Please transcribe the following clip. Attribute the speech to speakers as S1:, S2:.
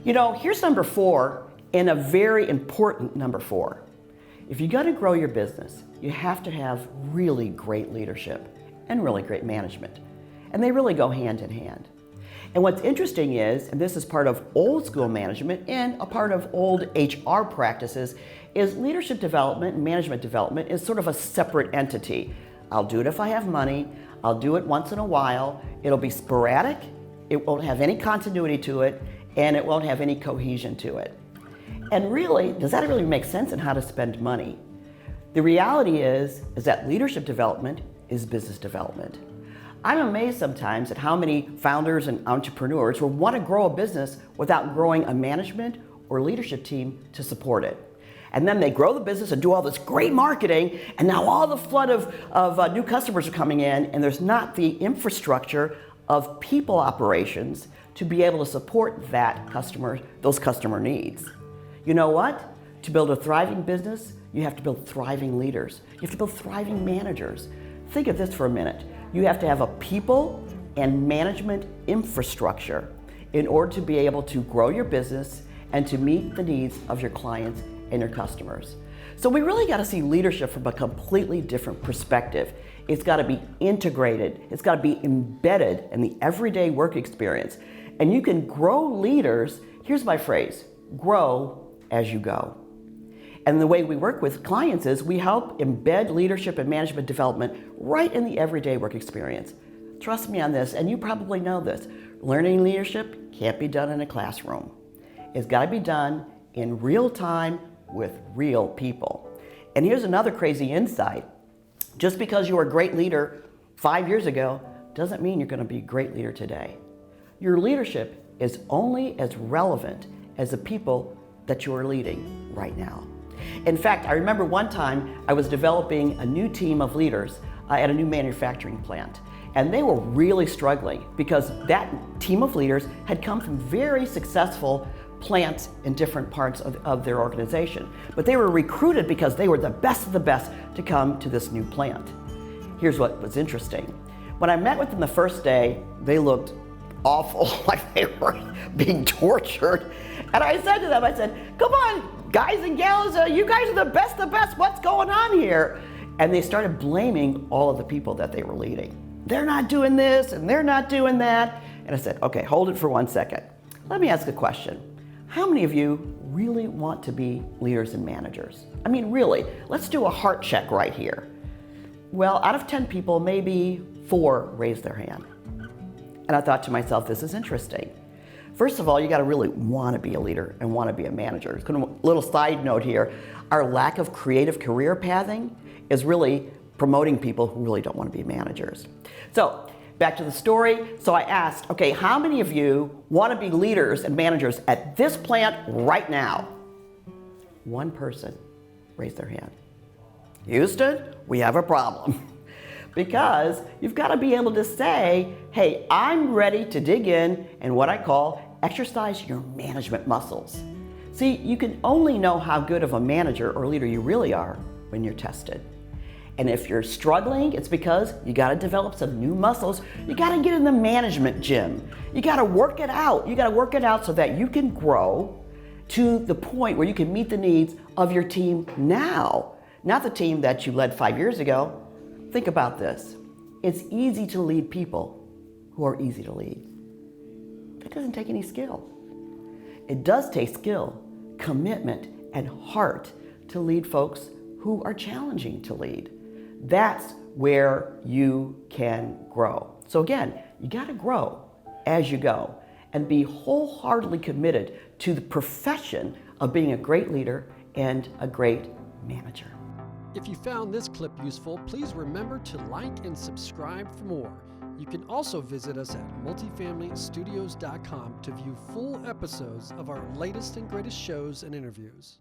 S1: Here's number 4, and a very important number 4. If you're going to grow your business, you have to have really great leadership and really great management. And they really go hand in hand. And what's interesting is, and this is part of old school management and a part of old HR practices, is leadership development and management development is sort of a separate entity. I'll do it if I have money. I'll do it once in a while. It'll be sporadic. It won't have any continuity to it, and it won't have any cohesion to it. And really, does that really make sense in how to spend money? The reality is that leadership development is business development. I'm amazed sometimes at how many founders and entrepreneurs will want to grow a business without growing a management or leadership team to support it. And then they grow the business and do all this great marketing, and now all the flood of new customers are coming in, and there's not the infrastructure of people operations to be able to support those customer needs. You know what? To build a thriving business, you have to build thriving leaders. You have to build thriving managers. Think of this for a minute. You have to have a people and management infrastructure in order to be able to grow your business and to meet the needs of your clients and your customers. So we really got to see leadership from a completely different perspective. It's got to be integrated. It's got to be embedded in the everyday work experience. And you can grow leaders, here's my phrase, grow as you go. And the way we work with clients is we help embed leadership and management development right in the everyday work experience. Trust me on this, and you probably know this. Learning leadership can't be done in a classroom. It's got to be done in real time with real people. And here's another crazy insight. Just because you were a great leader 5 years ago doesn't mean you're going to be a great leader today. Your leadership is only as relevant as the people that you are leading right now. In fact, I remember one time I was developing a new team of leaders at a new manufacturing plant. And they were really struggling because that team of leaders had come from very successful plants in different parts of their organization. But they were recruited because they were the best of the best to come to this new plant. Here's what was interesting. When I met with them the first day, they looked awful, like they were being tortured. And I said to them, I said, come on, guys and gals, you guys are the best, what's going on here? And they started blaming all of the people that they were leading. They're not doing this and they're not doing that. And I said, okay, hold it for 1 second. Let me ask a question. How many of you really want to be leaders and managers? I mean, really, let's do a heart check right here. Well, out of 10 people, maybe 4 raised their hand. And I thought to myself, this is interesting. First of all, you got to really want to be a leader and want to be a manager. A little side note here, our lack of creative career pathing is really promoting people who really don't want to be managers. So back to the story. So I asked, okay, how many of you want to be leaders and managers at this plant right now? 1 person raised their hand. Houston, we have a problem. Because you've got to be able to say, hey, I'm ready to dig in and what I call exercise your management muscles. See, you can only know how good of a manager or leader you really are when you're tested. And if you're struggling, it's because you got to develop some new muscles. You got to get in the management gym. You got to work it out. You got to work it out so that you can grow to the point where you can meet the needs of your team now, not the team that you led 5 years ago. Think about this. It's easy to lead people who are easy to lead. That doesn't take any skill. It does take skill, commitment, and heart to lead folks who are challenging to lead. That's where you can grow. So again, you got to grow as you go and be wholeheartedly committed to the profession of being a great leader and a great manager.
S2: If you found this clip useful, please remember to like and subscribe for more. You can also visit us at multifamilystudios.com to view full episodes of our latest and greatest shows and interviews.